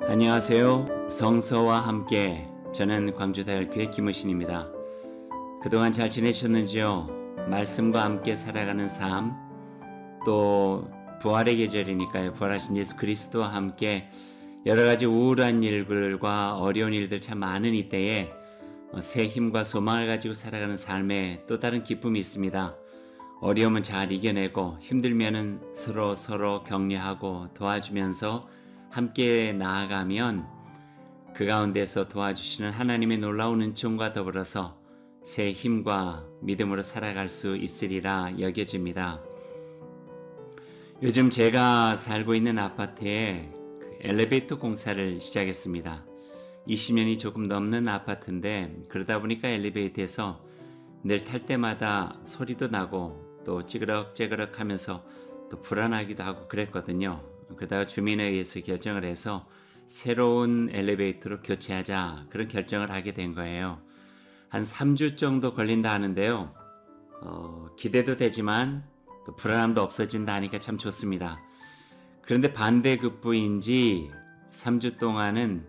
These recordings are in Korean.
안녕하세요. 성서와 함께 저는 광주다혈교회 김우신입니다. 그동안 잘 지내셨는지요? 말씀과 함께 살아가는 삶, 또 부활의 계절이니까요. 부활하신 예수 그리스도와 함께 여러 가지 우울한 일들과 어려운 일들 참 많은 이때에 새 힘과 소망을 가지고 살아가는 삶에 또 다른 기쁨이 있습니다. 어려움은 잘 이겨내고 힘들면은 서로 격려하고 도와주면서 함께 나아가면 그 가운데서 도와주시는 하나님의 놀라운 은총과 더불어서 새 힘과 믿음으로 살아갈 수 있으리라 여겨집니다. 요즘 제가 살고 있는 아파트에 엘리베이터 공사를 시작했습니다. 20년이 조금 넘는 아파트인데 그러다 보니까 엘리베이터에서 늘 탈 때마다 소리도 나고 또 찌그럭찌그럭 하면서 또 불안하기도 하고 그랬거든요. 그러다가 주민에 의해서 결정을 해서 새로운 엘리베이터로 교체하자 그런 결정을 하게 된 거예요. 한 3주 정도 걸린다 하는데요. 기대도 되지만 또 불안함도 없어진다 하니까 참 좋습니다. 그런데 반대급부인지 3주 동안은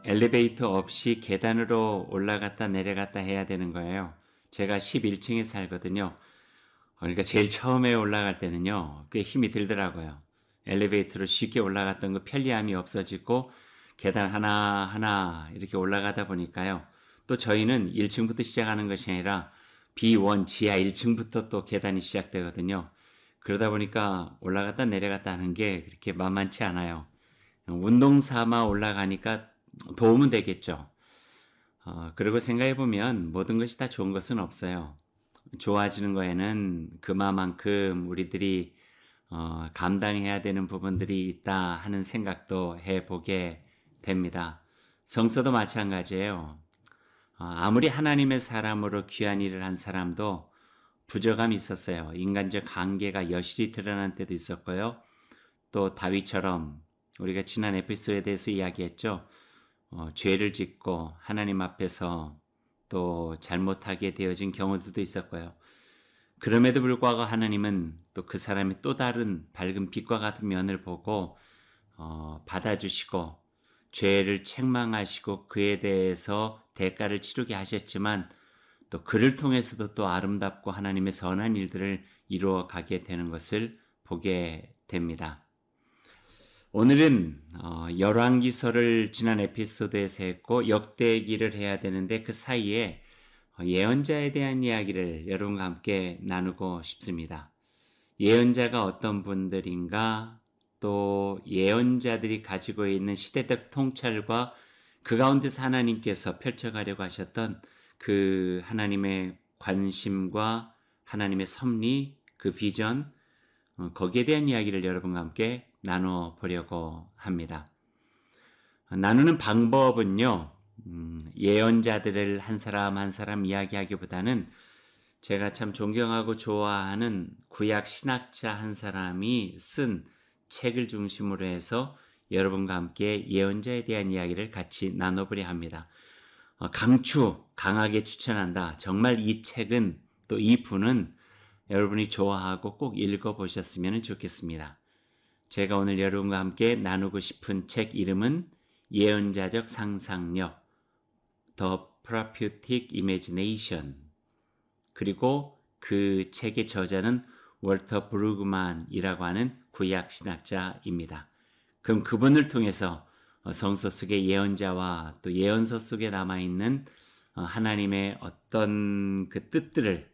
엘리베이터 없이 계단으로 올라갔다 내려갔다 해야 되는 거예요. 제가 11층에 살거든요. 그러니까 제일 처음에 올라갈 때는요, 꽤 힘이 들더라고요. 엘리베이터로 쉽게 올라갔던 그 편리함이 없어지고 계단 하나하나 이렇게 올라가다 보니까요. 또 저희는 1층부터 시작하는 것이 아니라 B1 지하 1층부터 또 계단이 시작되거든요. 그러다 보니까 올라갔다 내려갔다 하는 게 그렇게 만만치 않아요. 운동 삼아 올라가니까 도움은 되겠죠. 그리고 생각해보면 모든 것이 다 좋은 것은 없어요. 좋아지는 거에는 그만큼 우리들이 감당해야 되는 부분들이 있다 하는 생각도 해보게 됩니다. 성서도 마찬가지예요. 아무리 하나님의 사람으로 귀한 일을 한 사람도 부족함이 있었어요. 인간적 한계가 여실히 드러난 때도 있었고요. 또 다윗처럼 우리가 지난 에피소드에 대해서 이야기했죠. 죄를 짓고 하나님 앞에서 또 잘못하게 되어진 경우들도 있었고요. 그럼에도 불구하고 하나님은 또 그 사람의 또 다른 밝은 빛과 같은 면을 보고 받아주시고 죄를 책망하시고 그에 대해서 대가를 치르게 하셨지만 또 그를 통해서도 또 아름답고 하나님의 선한 일들을 이루어 가게 되는 것을 보게 됩니다. 오늘은 열왕기서를 지난 에피소드에서 했고 역대기를 해야 되는데 그 사이에 예언자에 대한 이야기를 여러분과 함께 나누고 싶습니다. 예언자가 어떤 분들인가, 또 예언자들이 가지고 있는 시대적 통찰과 그 가운데서 하나님께서 펼쳐가려고 하셨던 그 하나님의 관심과 하나님의 섭리, 그 비전, 거기에 대한 이야기를 여러분과 함께 나눠보려고 합니다. 나누는 방법은요, 예언자들을 한 사람 한 사람 이야기하기보다는 제가 참 존경하고 좋아하는 구약 신학자 한 사람이 쓴 책을 중심으로 해서 여러분과 함께 예언자에 대한 이야기를 같이 나눠보려 합니다. 강하게 추천한다. 정말 이 책은 또 이 분은 여러분이 좋아하고 꼭 읽어보셨으면 좋겠습니다. 제가 오늘 여러분과 함께 나누고 싶은 책 이름은 예언자적 상상력, The Prophetic Imagination. 그리고 그 책의 저자는 월터 브루그만이라고 하는 구약 신학자입니다. 그럼 그분을 통해서 성서 속의 예언자와 또 예언서 속에 남아있는 하나님의 어떤 그 뜻들을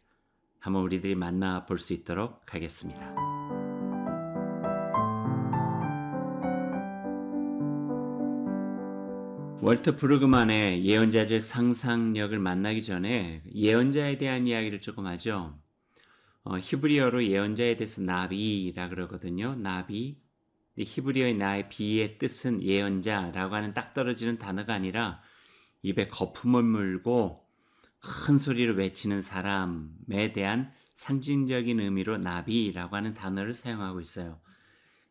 한번 우리들이 만나볼 수 있도록 하겠습니다. 월터 브루그만의 예언자적 상상력을 만나기 전에 예언자에 대한 이야기를 조금 하죠. 히브리어로 예언자에 대해서 나비라 그러거든요. 나비. 히브리어의 나비의 뜻은 예언자라고 하는 딱 떨어지는 단어가 아니라 입에 거품을 물고 큰 소리로 외치는 사람에 대한 상징적인 의미로 나비라고 하는 단어를 사용하고 있어요.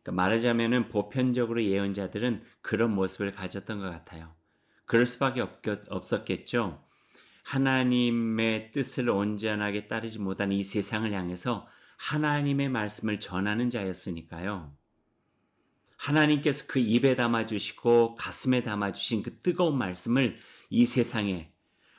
그러니까 말하자면은 보편적으로 예언자들은 그런 모습을 가졌던 것 같아요. 그럴 수밖에 없었겠죠. 하나님의 뜻을 온전하게 따르지 못한 이 세상을 향해서 하나님의 말씀을 전하는 자였으니까요. 하나님께서 그 입에 담아주시고 가슴에 담아주신 그 뜨거운 말씀을 이 세상에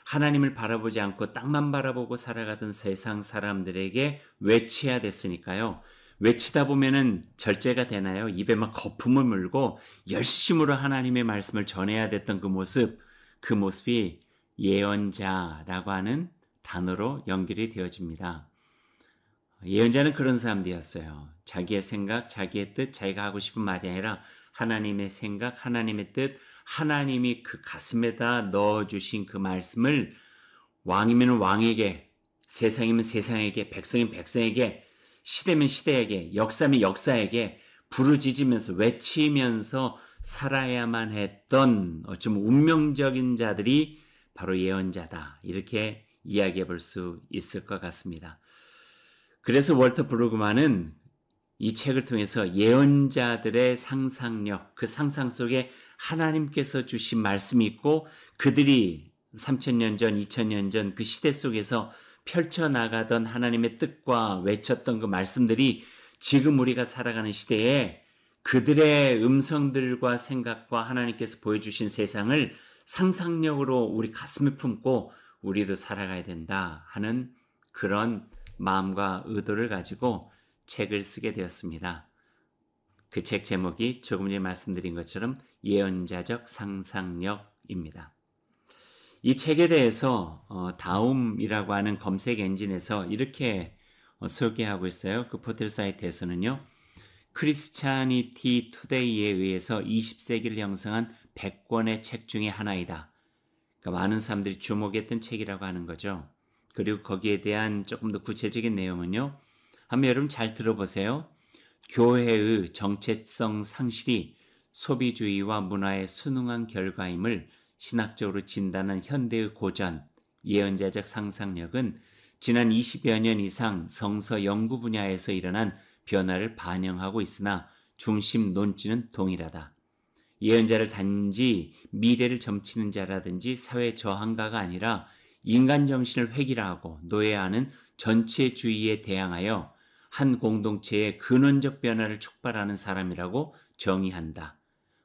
하나님을 바라보지 않고 땅만 바라보고 살아가던 세상 사람들에게 외쳐야 됐으니까요. 외치다 보면은 절제가 되나요? 입에 막 거품을 물고 열심으로 하나님의 말씀을 전해야 됐던 그 모습이 예언자라고 하는 단어로 연결이 되어집니다. 예언자는 그런 사람들이었어요. 자기의 생각, 자기의 뜻, 자기가 하고 싶은 말이 아니라 하나님의 생각, 하나님의 뜻, 하나님이 그 가슴에다 넣어주신 그 말씀을 왕이면 왕에게, 세상이면 세상에게, 백성이면 백성에게, 시대면 시대에게, 역사면 역사에게 부르짖으면서 외치면서 살아야만 했던 어쩜 운명적인 자들이 바로 예언자다. 이렇게 이야기해 볼 수 있을 것 같습니다. 그래서 월터 브루그만은 이 책을 통해서 예언자들의 상상력, 그 상상 속에 하나님께서 주신 말씀이 있고 그들이 3000년 전, 2000년 전 그 시대 속에서 펼쳐나가던 하나님의 뜻과 외쳤던 그 말씀들이 지금 우리가 살아가는 시대에 그들의 음성들과 생각과 하나님께서 보여주신 세상을 상상력으로 우리 가슴에 품고 우리도 살아가야 된다 하는 그런 마음과 의도를 가지고 책을 쓰게 되었습니다. 그 책 제목이 조금 전에 말씀드린 것처럼 예언자적 상상력입니다. 이 책에 대해서 다음이라고 하는 검색 엔진에서 이렇게 소개하고 있어요. 그 포털 사이트에서는요. 크리스찬이티 투데이에 의해서 20세기를 형성한 100권의 책 중에 하나이다. 그러니까 많은 사람들이 주목했던 책이라고 하는 거죠. 그리고 거기에 대한 조금 더 구체적인 내용은요. 한번 여러분 잘 들어보세요. 교회의 정체성 상실이 소비주의와 문화의 순응한 결과임을 신학적으로 진단한 현대의 고전, 예언자적 상상력은 지난 20여 년 이상 성서 연구 분야에서 일어난 변화를 반영하고 있으나 중심 논지는 동일하다. 예언자를 단지 미래를 점치는 자라든지 사회 저항가가 아니라 인간 정신을 획일화하고 노예하는 전체주의에 대항하여 한 공동체의 근원적 변화를 촉발하는 사람이라고 정의한다.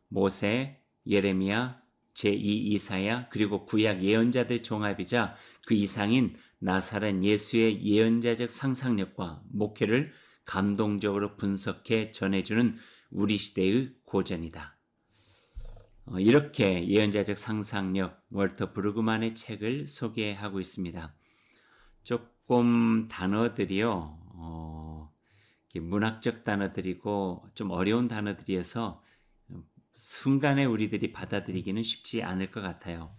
모세, 예레미야, 제2 이사야 그리고 구약 예언자들의 종합이자 그 이상인 나사렛 예수의 예언자적 상상력과 목회를 감동적으로 분석해 전해주는 우리 시대의 고전이다. 이렇게 예언자적 상상력 월터 브루그만의 책을 소개하고 있습니다. 조금 단어들이요. 문학적 단어들이고 좀 어려운 단어들이어서 순간에 우리들이 받아들이기는 쉽지 않을 것 같아요.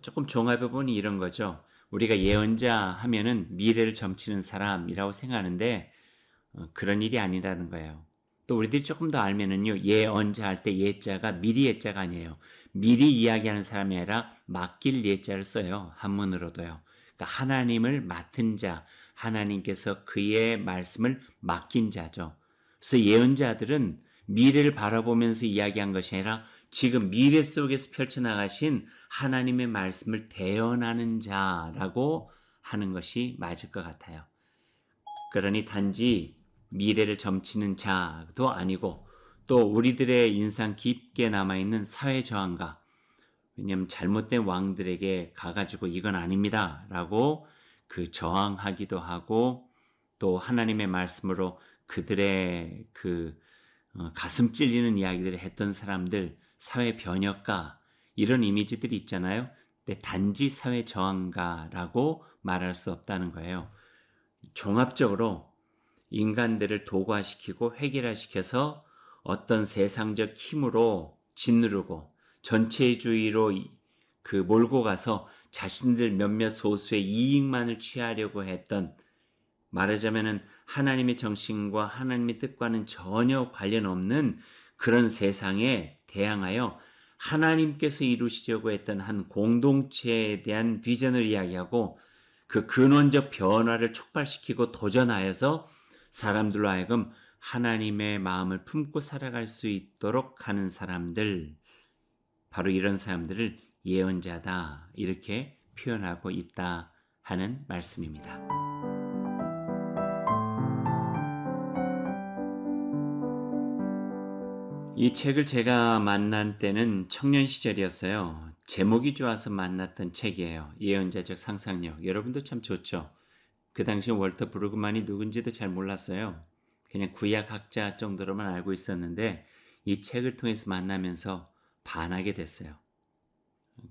조금 종합해보니 이런 거죠. 우리가 예언자 하면은 미래를 점치는 사람이라고 생각하는데 그런 일이 아니라는 거예요. 또 우리들이 조금 더 알면은요, 예언자 할 때 예자가 미리 예자가 아니에요. 미리 이야기하는 사람이 아니라 맡길 예자를 써요. 한문으로도요. 그러니까 하나님을 맡은 자, 하나님께서 그의 말씀을 맡긴 자죠. 그래서 예언자들은 미래를 바라보면서 이야기한 것이 아니라 지금 미래 속에서 펼쳐나가신 하나님의 말씀을 대언하는 자라고 하는 것이 맞을 것 같아요. 그러니 단지 미래를 점치는 자도 아니고 또 우리들의 인상 깊게 남아있는 사회 저항가, 왜냐하면 잘못된 왕들에게 가가지고 이건 아닙니다 라고 그 저항하기도 하고 또 하나님의 말씀으로 그들의 그 가슴 찔리는 이야기들을 했던 사람들, 사회 변혁가 이런 이미지들이 있잖아요. 근데 단지 사회 저항가라고 말할 수 없다는 거예요. 종합적으로 인간들을 도구화시키고 획일화시켜서 어떤 세상적 힘으로 짓누르고 전체주의로 그 몰고 가서 자신들 몇몇 소수의 이익만을 취하려고 했던, 말하자면은 하나님의 정신과 하나님의 뜻과는 전혀 관련 없는 그런 세상에 대항하여 하나님께서 이루시려고 했던 한 공동체에 대한 비전을 이야기하고 그 근원적 변화를 촉발시키고 도전하여서 사람들로 하여금 하나님의 마음을 품고 살아갈 수 있도록 하는 사람들, 바로 이런 사람들을 예언자다 이렇게 표현하고 있다 하는 말씀입니다. 이 책을 제가 만난 때는 청년 시절이었어요. 제목이 좋아서 만났던 책이에요. 예언자적 상상력. 여러분도 참 좋죠. 그 당시 월터 브루그만이 누군지도 잘 몰랐어요. 그냥 구약학자 정도로만 알고 있었는데 이 책을 통해서 만나면서 반하게 됐어요.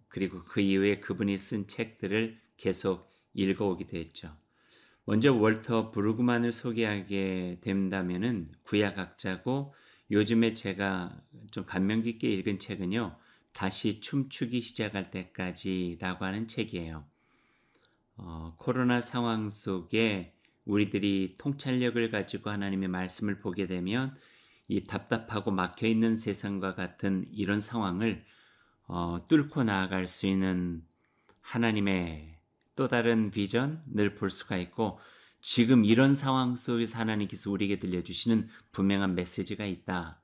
그리고 그 이후에 그분이 쓴 책들을 계속 읽어오기도 했죠. 먼저 월터 브루그만을 소개하게 된다면은 구약학자고 요즘에 제가 좀 감명 깊게 읽은 책은요. 다시 춤추기 시작할 때까지라고 하는 책이에요. 코로나 상황 속에 우리들이 통찰력을 가지고 하나님의 말씀을 보게 되면 이 답답하고 막혀 있는 세상과 같은 이런 상황을 뚫고 나아갈 수 있는 하나님의 또 다른 비전을 볼 수가 있고 지금 이런 상황 속에서 하나님께서 우리에게 들려주시는 분명한 메시지가 있다.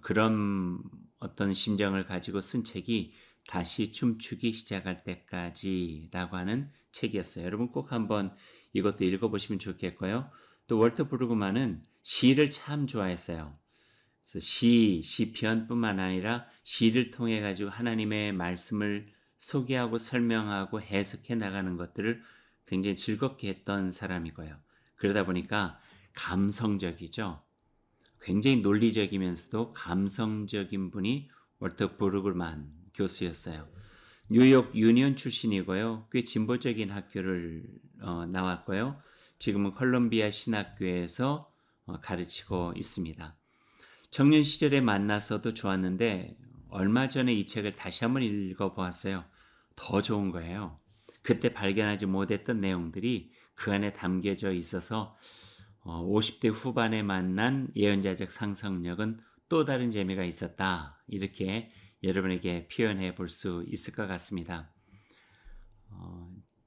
그런 어떤 심정을 가지고 쓴 책이 다시 춤추기 시작할 때까지라고 하는 책이었어요. 여러분 꼭 한번 이것도 읽어보시면 좋겠고요. 또 월터 브루그만은 시를 참 좋아했어요. 그래서 시편뿐만 아니라 시를 통해 가지고 하나님의 말씀을 소개하고 설명하고 해석해 나가는 것들을 굉장히 즐겁게 했던 사람이고요. 그러다 보니까 감성적이죠. 굉장히 논리적이면서도 감성적인 분이 월터 브루그만 교수였어요. 뉴욕 유니온 출신이고요. 꽤 진보적인 학교를 나왔고요. 지금은 컬럼비아 신학교에서 가르치고 있습니다. 청년 시절에 만나서도 좋았는데 얼마 전에 이 책을 다시 한번 읽어보았어요. 더 좋은 거예요. 그때 발견하지 못했던 내용들이 그 안에 담겨져 있어서 50대 후반에 만난 예언자적 상상력은 또 다른 재미가 있었다. 이렇게 여러분에게 표현해 볼 수 있을 것 같습니다.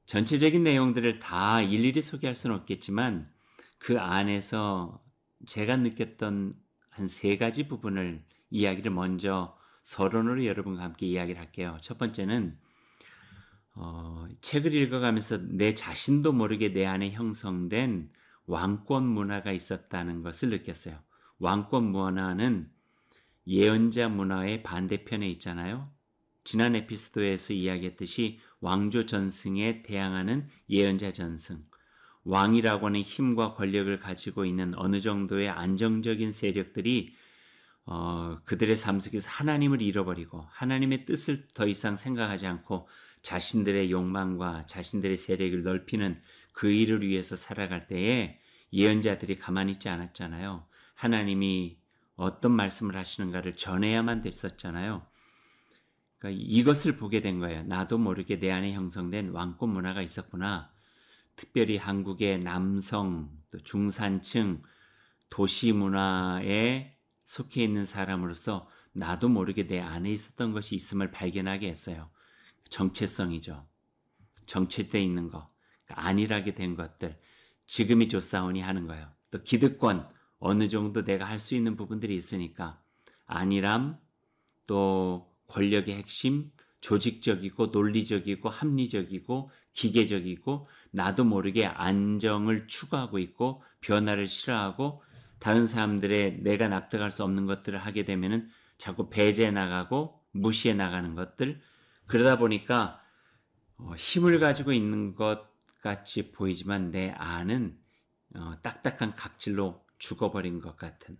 전체적인 내용들을 다 일일이 소개할 수는 없겠지만 그 안에서 제가 느꼈던 한 세 가지 부분을 이야기를 먼저 서론으로 여러분과 함께 이야기를 할게요. 첫 번째는 책을 읽어가면서 내 자신도 모르게 내 안에 형성된 왕권 문화가 있었다는 것을 느꼈어요. 왕권 문화는 예언자 문화의 반대편에 있잖아요. 지난 에피소드에서 이야기했듯이 왕조 전승에 대항하는 예언자 전승. 왕이라고 하는 힘과 권력을 가지고 있는 어느 정도의 안정적인 세력들이 그들의 삶 속에서 하나님을 잃어버리고 하나님의 뜻을 더 이상 생각하지 않고 자신들의 욕망과 자신들의 세력을 넓히는 그 일을 위해서 살아갈 때에 예언자들이 가만히 있지 않았잖아요. 하나님이 어떤 말씀을 하시는가를 전해야만 됐었잖아요. 그러니까 이것을 보게 된 거예요. 나도 모르게 내 안에 형성된 왕권 문화가 있었구나. 특별히 한국의 남성, 또 중산층, 도시 문화에 속해 있는 사람으로서 나도 모르게 내 안에 있었던 것이 있음을 발견하게 했어요. 정체성이죠. 정체되어 있는 것, 안일하게 된 것들, 지금이 좋사오니 하는 거예요. 또 기득권, 어느 정도 내가 할 수 있는 부분들이 있으니까 안일함, 또 권력의 핵심, 조직적이고 논리적이고 합리적이고 기계적이고 나도 모르게 안정을 추구하고 있고 변화를 싫어하고 다른 사람들의 내가 납득할 수 없는 것들을 하게 되면은 자꾸 배제해 나가고 무시해 나가는 것들 그러다 보니까 힘을 가지고 있는 것 같이 보이지만 내 안은 딱딱한 각질로 죽어버린 것 같은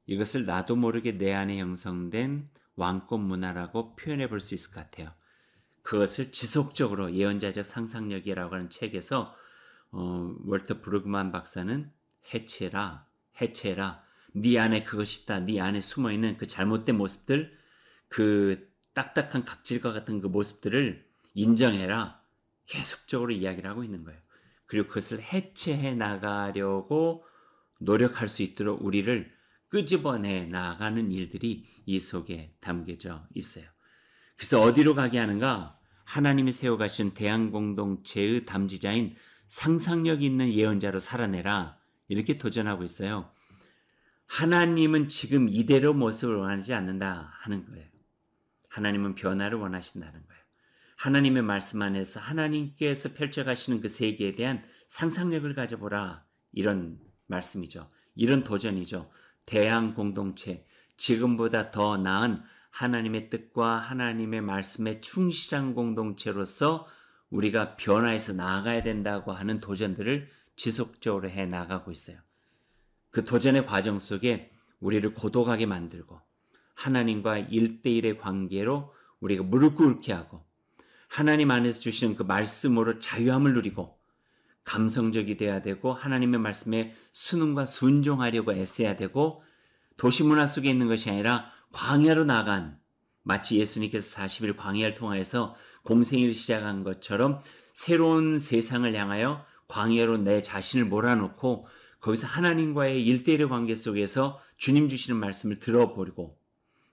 이것을 나도 모르게 내 안에 형성된 왕권 문화라고 표현해 볼 수 있을 것 같아요. 그것을 지속적으로 예언자적 상상력이라고 하는 책에서 월터 브루그만 박사는 해체라 네 안에 그것이 있다. 네 안에 숨어있는 그 잘못된 모습들 그 딱딱한 각질과 같은 그 모습들을 인정해라. 계속적으로 이야기를 하고 있는 거예요. 그리고 그것을 해체해 나가려고 노력할 수 있도록 우리를 끄집어내 나가는 일들이 이 속에 담겨져 있어요. 그래서 어디로 가게 하는가? 하나님이 세워가신 대한공동체의 담지자인 상상력 있는 예언자로 살아내라. 이렇게 도전하고 있어요. 하나님은 지금 이대로 모습을 원하지 않는다 하는 거예요. 하나님은 변화를 원하신다는 거예요. 하나님의 말씀 안에서 하나님께서 펼쳐가시는 그 세계에 대한 상상력을 가져보라. 이런 말씀이죠. 이런 도전이죠. 대양 공동체, 지금보다 더 나은 하나님의 뜻과 하나님의 말씀에 충실한 공동체로서 우리가 변화해서 나아가야 된다고 하는 도전들을 지속적으로 해 나가고 있어요. 그 도전의 과정 속에 우리를 고독하게 만들고 하나님과 1대1의 관계로 우리가 무릎 꿇게 하고 하나님 안에서 주시는 그 말씀으로 자유함을 누리고 감성적이 돼야 되고 하나님의 말씀에 순응과 순종하려고 애써야 되고 도시 문화 속에 있는 것이 아니라 광야로 나간 마치 예수님께서 40일 광야를 통하여서 공생애를 시작한 것처럼 새로운 세상을 향하여 광야로 내 자신을 몰아넣고 거기서 하나님과의 1대1의 관계 속에서 주님 주시는 말씀을 들어보고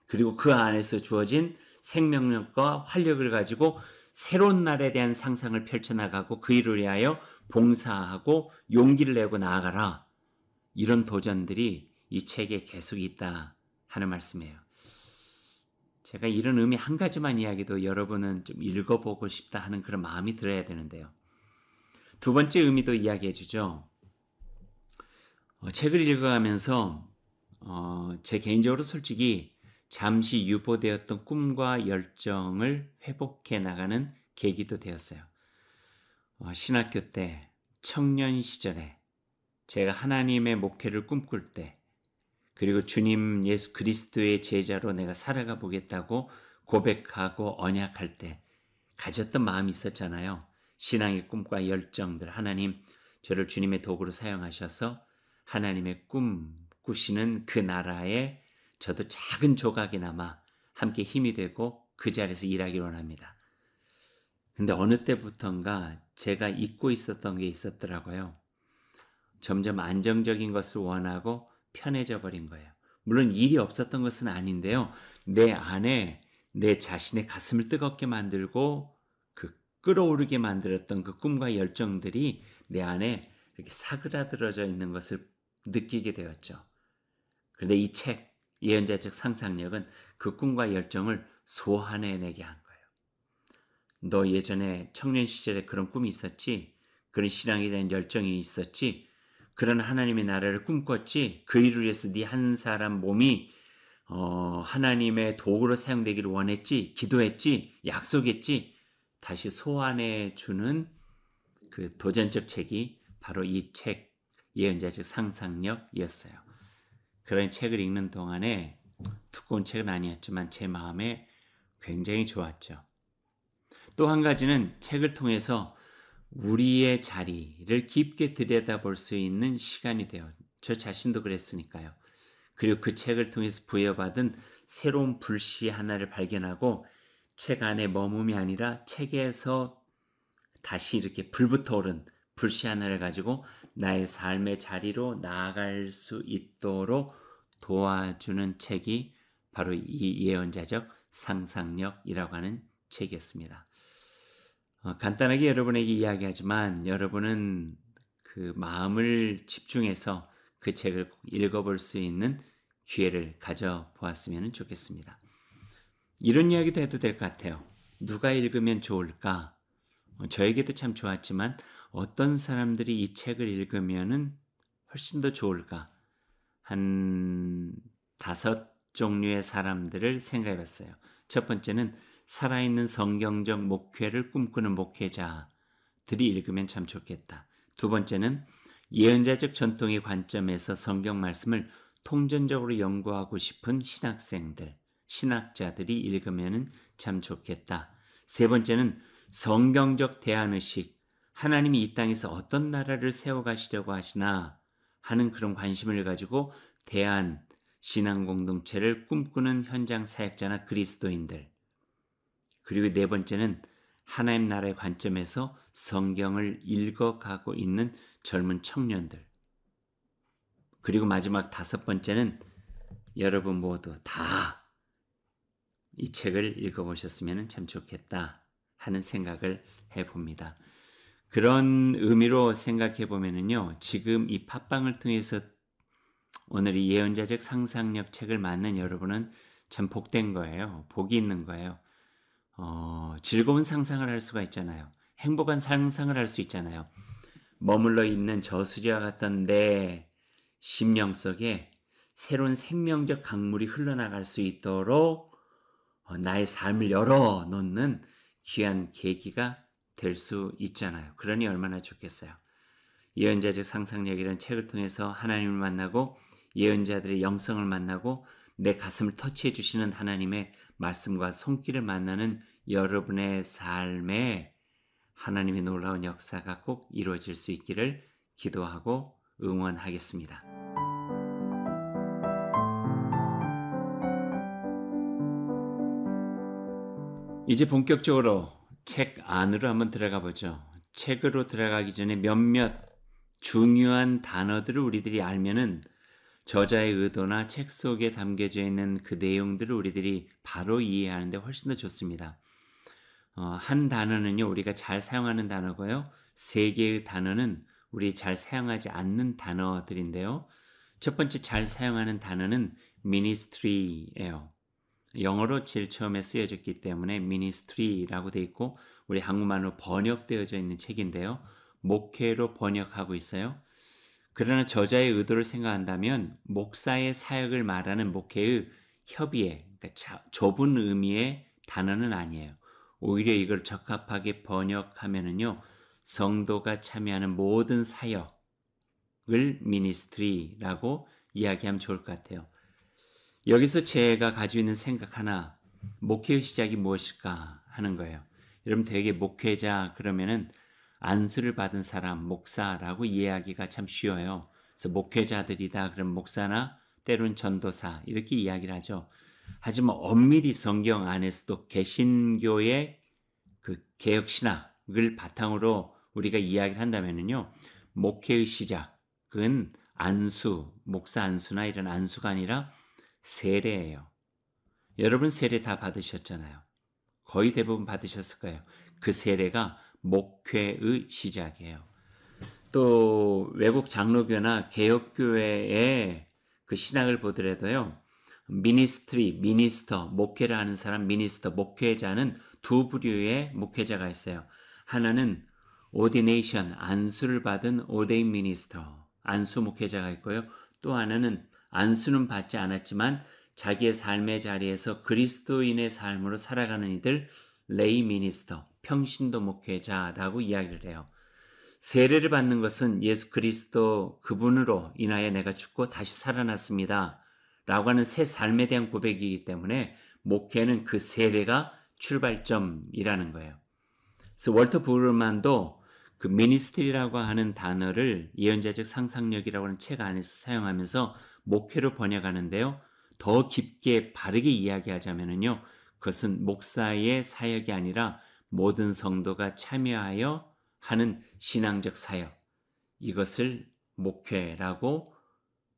그리고 그 안에서 주어진 생명력과 활력을 가지고 새로운 날에 대한 상상을 펼쳐나가고 그 일을 위하여 봉사하고 용기를 내고 나아가라. 이런 도전들이 이 책에 계속 있다 하는 말씀이에요. 제가 이런 의미 한 가지만 이야기도 여러분은 좀 읽어보고 싶다 하는 그런 마음이 들어야 되는데요. 두 번째 의미도 이야기해 주죠. 책을 읽어가면서 제 개인적으로 솔직히 잠시 유보되었던 꿈과 열정을 회복해 나가는 계기도 되었어요. 신학교 때, 청년 시절에 제가 하나님의 목회를 꿈꿀 때 그리고 주님 예수 그리스도의 제자로 내가 살아가 보겠다고 고백하고 언약할 때 가졌던 마음이 있었잖아요. 신앙의 꿈과 열정들, 하나님 저를 주님의 도구로 사용하셔서 하나님의 꿈 꾸시는 그 나라에 저도 작은 조각이나마 함께 힘이 되고 그 자리에서 일하기 원합니다. 근데 어느 때부턴가 제가 잊고 있었던 게 있었더라고요. 점점 안정적인 것을 원하고 편해져 버린 거예요. 물론 일이 없었던 것은 아닌데요. 내 안에 내 자신의 가슴을 뜨겁게 만들고 그 끌어오르게 만들었던 그 꿈과 열정들이 내 안에 이렇게 사그라들어져 있는 것을 느끼게 되었죠. 그런데 이 책, 예언자적 상상력은 그 꿈과 열정을 소환해내게 한 거예요. 너 예전에 청년 시절에 그런 꿈이 있었지? 그런 신앙에 대한 열정이 있었지? 그런 하나님의 나라를 꿈꿨지? 그 일을 위해서 네 한 사람 몸이 하나님의 도구로 사용되기를 원했지? 기도했지? 약속했지? 다시 소환해 주는 그 도전적 책이 바로 이 책, 예언자적 상상력이었어요. 그런 책을 읽는 동안에 두꺼운 책은 아니었지만 제 마음에 굉장히 좋았죠. 또 한 가지는 책을 통해서 우리의 자리를 깊게 들여다볼 수 있는 시간이 되어 저 자신도 그랬으니까요. 그리고 그 책을 통해서 부여받은 새로운 불씨 하나를 발견하고 책 안에 머금이 아니라 책에서 다시 이렇게 불붙어 오른 불씨 하나를 가지고 나의 삶의 자리로 나아갈 수 있도록 도와주는 책이 바로 이 예언자적 상상력이라고 하는 책이었습니다. 간단하게 여러분에게 이야기하지만 여러분은 그 마음을 집중해서 그 책을 읽어볼 수 있는 기회를 가져보았으면 좋겠습니다. 이런 이야기도 해도 될 것 같아요. 누가 읽으면 좋을까? 저에게도 참 좋았지만 어떤 사람들이 이 책을 읽으면 훨씬 더 좋을까? 한 5종류의 사람들을 생각해 봤어요. 첫 번째는 살아있는 성경적 목회를 꿈꾸는 목회자들이 읽으면 참 좋겠다. 두 번째는 예언자적 전통의 관점에서 성경 말씀을 통전적으로 연구하고 싶은 신학생들, 신학자들이 읽으면 참 좋겠다. 세 번째는 성경적 대안의식, 하나님이 이 땅에서 어떤 나라를 세워가시려고 하시나 하는 그런 관심을 가지고 대안 신앙 공동체를 꿈꾸는 현장 사역자나 그리스도인들. 그리고 네 번째는 하나님 나라의 관점에서 성경을 읽어가고 있는 젊은 청년들. 그리고 마지막 5번째는 여러분 모두 다 이 책을 읽어보셨으면 참 좋겠다 하는 생각을 해봅니다. 그런 의미로 생각해 보면은요, 지금 이 팟빵을 통해서 오늘 이 예언자적 상상력 책을 만난 여러분은 참 복된 거예요. 복이 있는 거예요. 즐거운 상상을 할 수가 있잖아요. 행복한 상상을 할 수 있잖아요. 머물러 있는 저수지와 같던 내 심령 속에 새로운 생명적 강물이 흘러나갈 수 있도록 나의 삶을 열어놓는 귀한 계기가 될 수 있잖아요. 그러니 얼마나 좋겠어요. 예언자적 상상력이라는 책을 통해서 하나님을 만나고 예언자들의 영성을 만나고 내 가슴을 터치해 주시는 하나님의 말씀과 손길을 만나는 여러분의 삶에 하나님의 놀라운 역사가 꼭 이루어질 수 있기를 기도하고 응원하겠습니다. 이제 본격적으로 책 안으로 한번 들어가 보죠. 책으로 들어가기 전에 몇몇 중요한 단어들을 우리들이 알면은 저자의 의도나 책 속에 담겨져 있는 그 내용들을 우리들이 바로 이해하는데 훨씬 더 좋습니다. 한 단어는요, 우리가 잘 사용하는 단어고요. 세 개의 단어는 우리 잘 사용하지 않는 단어들인데요. 첫 번째 잘 사용하는 단어는 ministry예요. 영어로 제일 처음에 쓰여졌기 때문에 ministry라고 되어 있고 우리 한국말로 번역되어져 있는 책인데요. 목회로 번역하고 있어요. 그러나 저자의 의도를 생각한다면 목사의 사역을 말하는 목회의 협의에 그러니까 좁은 의미의 단어는 아니에요. 오히려 이걸 적합하게 번역하면은요. 성도가 참여하는 모든 사역을 ministry라고 이야기하면 좋을 것 같아요. 여기서 제가 가지고 있는 생각 하나, 목회의 시작이 무엇일까 하는 거예요. 여러분 되게 목회자 그러면은 안수를 받은 사람, 목사라고 이해하기가 참 쉬워요. 그래서 목회자들이다 그러면 목사나 때로는 전도사 이렇게 이야기를 하죠. 하지만 엄밀히 성경 안에서도 개신교의 그 개혁신학을 바탕으로 우리가 이야기를 한다면요. 목회의 시작은 안수, 목사 안수나 이런 안수가 아니라 세례예요. 여러분 세례 다 받으셨잖아요. 거의 대부분 받으셨을 거예요. 그 세례가 목회의 시작이에요. 또 외국 장로교나 개혁교회의 그 신학을 보더라도요. 미니스트리, 미니스터, 목회를 하는 사람, 미니스터, 목회자는 두 부류의 목회자가 있어요. 하나는 오디네이션, 안수를 받은 오데인 미니스터, 안수 목회자가 있고요. 또 하나는 안수는 받지 않았지만 자기의 삶의 자리에서 그리스도인의 삶으로 살아가는 이들 레이 미니스터, 평신도 목회자라고 이야기를 해요. 세례를 받는 것은 예수 그리스도 그분으로 인하여 내가 죽고 다시 살아났습니다. 라고 하는 새 삶에 대한 고백이기 때문에 목회는 그 세례가 출발점이라는 거예요. 그래서 월터 브루만도 그 미니스트리라고 하는 단어를 예언자적 상상력이라고 하는 책 안에서 사용하면서 목회로 번역하는데요. 더 깊게 바르게 이야기하자면요. 그것은 목사의 사역이 아니라 모든 성도가 참여하여 하는 신앙적 사역. 이것을 목회라고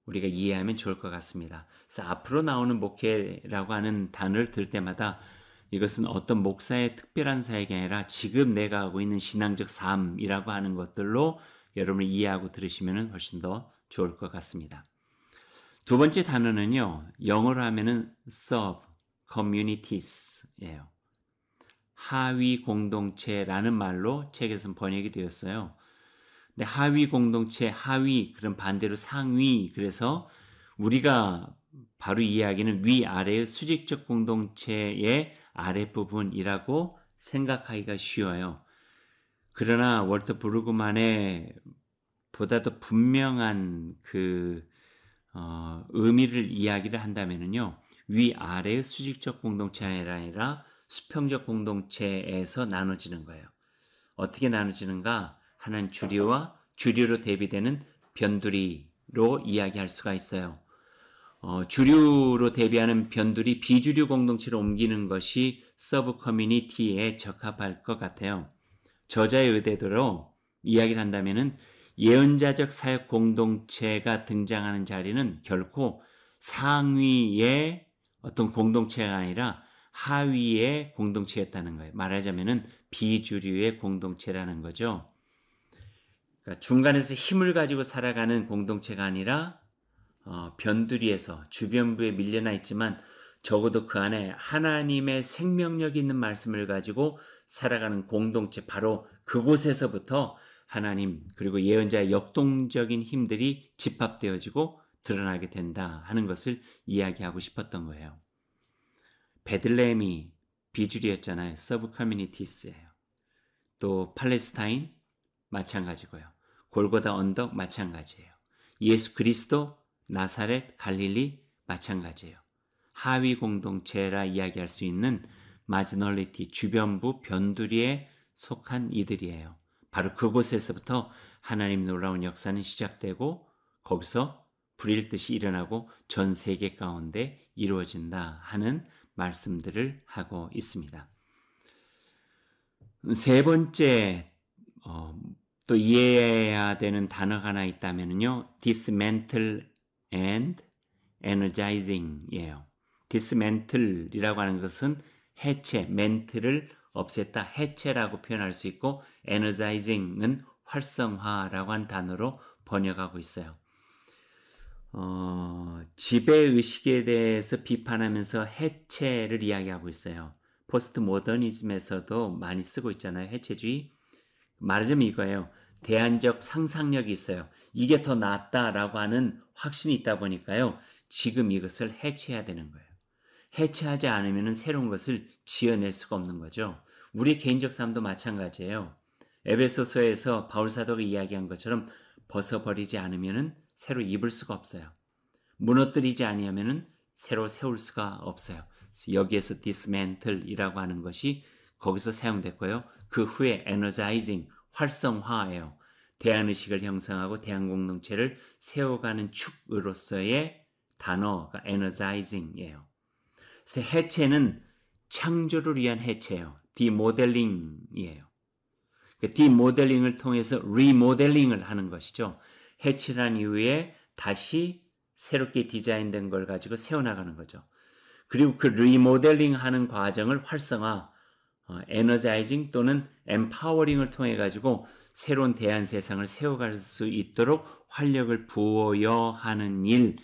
우리가 이해하면 좋을 것 같습니다. 그래서 앞으로 나오는 목회라고 하는 단어를 들 때마다 이것은 어떤 목사의 특별한 사역이 아니라 지금 내가 하고 있는 신앙적 삶이라고 하는 것들로 여러분이 이해하고 들으시면 훨씬 더 좋을 것 같습니다. 두 번째 단어는요. 영어로 하면은 serve, communities예요. 하위 공동체라는 말로 책에서는 번역이 되었어요. 근데 하위 공동체, 하위 그런 반대로 상위 그래서 우리가 바로 이야기는 위아래의 수직적 공동체의 아랫부분이라고 생각하기가 쉬워요. 그러나 월터 브루그만의 보다 더 분명한 그 의미를 이야기를 한다면요. 위아래의 수직적 공동체가 아니라 수평적 공동체에서 나눠지는 거예요. 어떻게 나눠지는가? 하나는 주류로 대비되는 변두리로 이야기할 수가 있어요. 주류로 대비하는 변두리 비주류 공동체로 옮기는 것이 서브 커뮤니티에 적합할 것 같아요. 저자의 의대로 이야기를 한다면은 예언자적 사역 공동체가 등장하는 자리는 결코 상위의 어떤 공동체가 아니라 하위의 공동체였다는 거예요. 말하자면은 비주류의 공동체라는 거죠. 그러니까 중간에서 힘을 가지고 살아가는 공동체가 아니라 변두리에서 주변부에 밀려나 있지만 적어도 그 안에 하나님의 생명력 있는 말씀을 가지고 살아가는 공동체 바로 그곳에서부터 하나님 그리고 예언자의 역동적인 힘들이 집합되어지고 드러나게 된다 하는 것을 이야기하고 싶었던 거예요. 베들레헴이 비주류였잖아요. 서브 커뮤니티스예요. 또 팔레스타인 마찬가지고요. 골고다 언덕 마찬가지예요. 예수 그리스도 나사렛 갈릴리 마찬가지예요. 하위 공동체라 이야기할 수 있는 마지널리티 주변부 변두리에 속한 이들이에요. 바로 그곳에서부터 하나님 놀라운 역사는 시작되고 거기서 불일듯이 일어나고 전 세계 가운데 이루어진다 하는 말씀들을 하고 있습니다. 세 번째 또 이해해야 되는 단어가 하나 있다면요. dismantle and energizing이에요. dismantle이라고 하는 것은 해체, 멘트를 없앴다, 해체라고 표현할 수 있고 energizing은 활성화라고 한 단어로 번역하고 있어요. 지배의식에 대해서 비판하면서 해체를 이야기하고 있어요. 포스트 모더니즘에서도 많이 쓰고 있잖아요. 해체주의. 말하자면 이거예요. 대안적 상상력이 있어요. 이게 더 낫다라고 하는 확신이 있다 보니까요. 지금 이것을 해체해야 되는 거예요. 해체하지 않으면 새로운 것을 지어낼 수가 없는 거죠. 우리 개인적 삶도 마찬가지예요. 에베소서에서 바울사도가 이야기한 것처럼 벗어버리지 않으면 새로 입을 수가 없어요. 무너뜨리지 아니하면 새로 세울 수가 없어요. 여기에서 dismantle이라고 하는 것이 거기서 사용됐고요. 그 후에 energizing, 활성화예요. 대안의식을 형성하고 대안공동체를 세워가는 축으로서의 단어가 energizing이에요. 그래서 해체는 창조를 위한 해체예요. 디모델링이에요. 디모델링을 통해서 리모델링을 하는 것이죠. 해체란 이후에 다시 새롭게 디자인된 걸 가지고 세워나가는 거죠. 그리고 그 리모델링 하는 과정을 활성화, 에너자이징 또는 엠파워링을 통해 가지고 새로운 대안 세상을 세워갈 수 있도록 활력을 부어야 하는 일,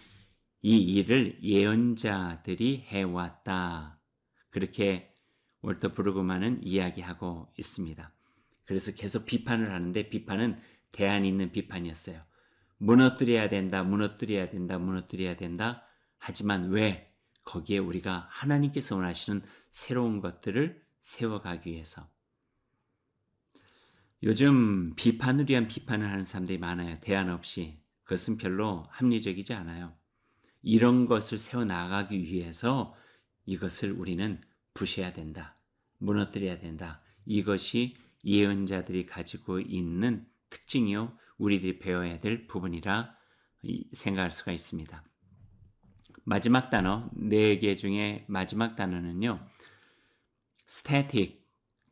이 일을 예언자들이 해왔다. 그렇게 월터 브루그만은 이야기하고 있습니다. 그래서 계속 비판을 하는데 비판은 대안 있는 비판이었어요. 무너뜨려야 된다, 무너뜨려야 된다, 무너뜨려야 된다. 하지만 왜? 거기에 우리가 하나님께서 원하시는 새로운 것들을 세워가기 위해서. 요즘 비판을 위한 비판을 하는 사람들이 많아요. 대안 없이. 그것은 별로 합리적이지 않아요. 이런 것을 세워나가기 위해서 이것을 우리는 부셔야 된다. 무너뜨려야 된다. 이것이 예언자들이 가지고 있는 특징이요. 우리들이 배워야 될 부분이라 생각할 수가 있습니다. 마지막 단어, 4개 중에 마지막 단어는요. static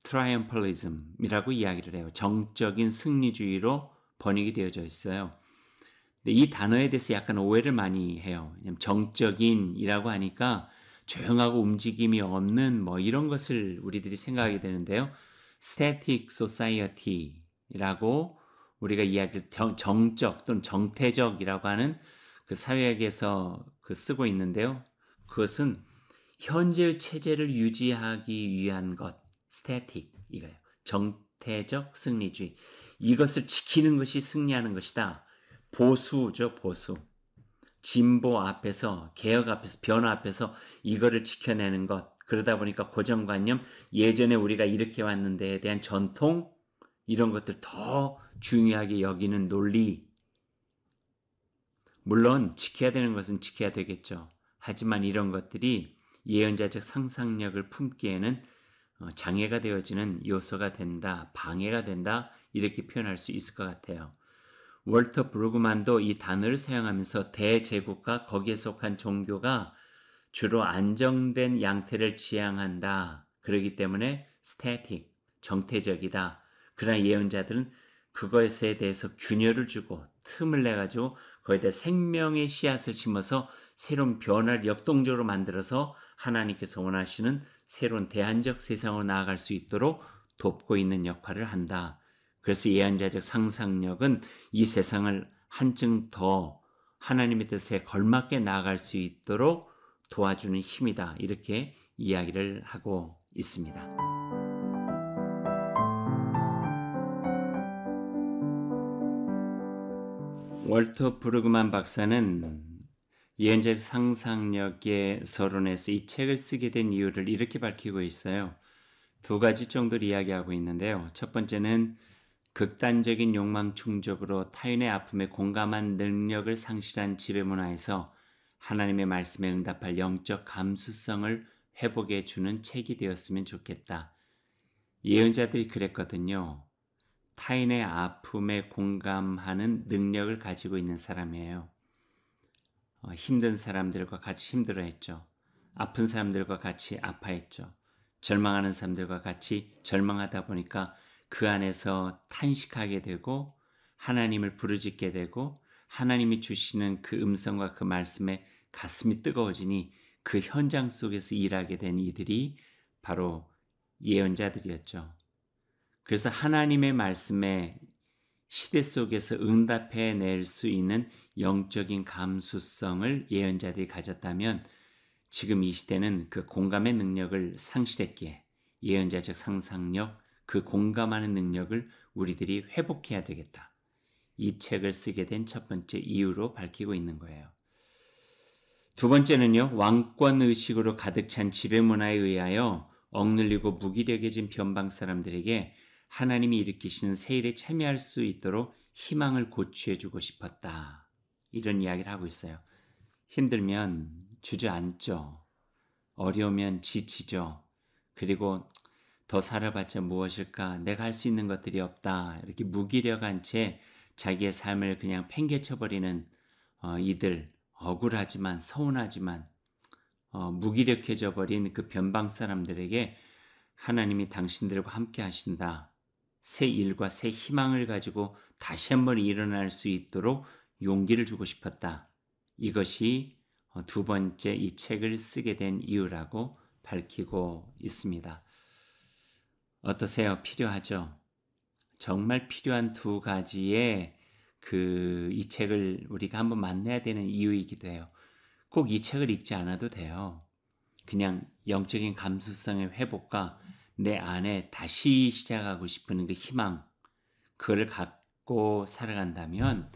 triumphalism이라고 이야기를 해요. 정적인 승리주의로 번역이 되어져 있어요. 이 단어에 대해서 약간 오해를 많이 해요. 정적인이라고 하니까 조용하고 움직임이 없는 뭐 이런 것을 우리들이 생각하게 되는데요. static society라고 우리가 이야기를 정적 또는 정태적이라고 하는 그 사회학에서 쓰고 있는데요. 그것은 현재의 체제를 유지하기 위한 것, static 이거예요. 정태적 승리주의. 이것을 지키는 것이 승리하는 것이다. 보수죠, 보수. 진보 앞에서, 개혁 앞에서, 변화 앞에서 이거를 지켜내는 것. 그러다 보니까 고정관념, 예전에 우리가 이렇게 왔는데에 대한 전통, 이런 것들 더 중요하게 여기는 논리. 물론 지켜야 되는 것은 지켜야 되겠죠. 하지만 이런 것들이 예언자적 상상력을 품기에는 장애가 되어지는 요소가 된다, 방해가 된다, 이렇게 표현할 수 있을 것 같아요. 월터 브루그만도 이 단어를 사용하면서 대제국과 거기에 속한 종교가 주로 안정된 양태를 지향한다. 그렇기 때문에 static, 정태적이다. 그러나 예언자들은 그것에 대해서 균열을 주고 틈을 내가지고 거기다 생명의 씨앗을 심어서 새로운 변화를 역동적으로 만들어서 하나님께서 원하시는 새로운 대안적 세상으로 나아갈 수 있도록 돕고 있는 역할을 한다. 그래서 예언자적 상상력은 이 세상을 한층 더 하나님의 뜻에 걸맞게 나아갈 수 있도록 도와주는 힘이다. 이렇게 이야기를 하고 있습니다. 월터 브루그만 박사는 예언자 상상력의 서론에서 이 책을 쓰게 된 이유를 이렇게 밝히고 있어요. 두 가지 정도를 이야기하고 있는데요. 첫 번째는 극단적인 욕망 충족으로 타인의 아픔에 공감한 능력을 상실한 지배문화에서 하나님의 말씀에 응답할 영적 감수성을 회복해 주는 책이 되었으면 좋겠다. 예언자들이 그랬거든요. 타인의 아픔에 공감하는 능력을 가지고 있는 사람이에요. 힘든 사람들과 같이 힘들어했죠. 아픈 사람들과 같이 아파했죠. 절망하는 사람들과 같이 절망하다 보니까 그 안에서 탄식하게 되고 하나님을 부르짖게 되고 하나님이 주시는 그 음성과 그 말씀에 가슴이 뜨거워지니 그 현장 속에서 일하게 된 이들이 바로 예언자들이었죠. 그래서 하나님의 말씀에 시대 속에서 응답해낼 수 있는 영적인 감수성을 예언자들이 가졌다면 지금 이 시대는 그 공감의 능력을 상실했기에 예언자적 상상력, 그 공감하는 능력을 우리들이 회복해야 되겠다. 이 책을 쓰게 된 첫 번째 이유로 밝히고 있는 거예요. 두 번째는요, 왕권 의식으로 가득 찬 지배문화에 의하여 억눌리고 무기력해진 변방 사람들에게 하나님이 일으키시는 새 일에 참여할 수 있도록 희망을 고취해주고 싶었다. 이런 이야기를 하고 있어요. 힘들면 주저앉죠. 어려우면 지치죠. 그리고 더 살아봤자 무엇일까? 내가 할 수 있는 것들이 없다. 이렇게 무기력한 채 자기의 삶을 그냥 팽개쳐버리는 이들, 억울하지만 서운하지만 무기력해져 버린 그 변방 사람들에게 하나님이 당신들과 함께 하신다. 새 일과 새 희망을 가지고 다시 한번 일어날 수 있도록 용기를 주고 싶었다. 이것이 두 번째 이 책을 쓰게 된 이유라고 밝히고 있습니다. 어떠세요? 필요하죠? 정말 필요한 두 가지의 이 책을 우리가 한번 만나야 되는 이유이기도 해요. 꼭 이 책을 읽지 않아도 돼요. 그냥 영적인 감수성의 회복과 내 안에 다시 시작하고 싶은 그 희망, 그걸 갖고 살아간다면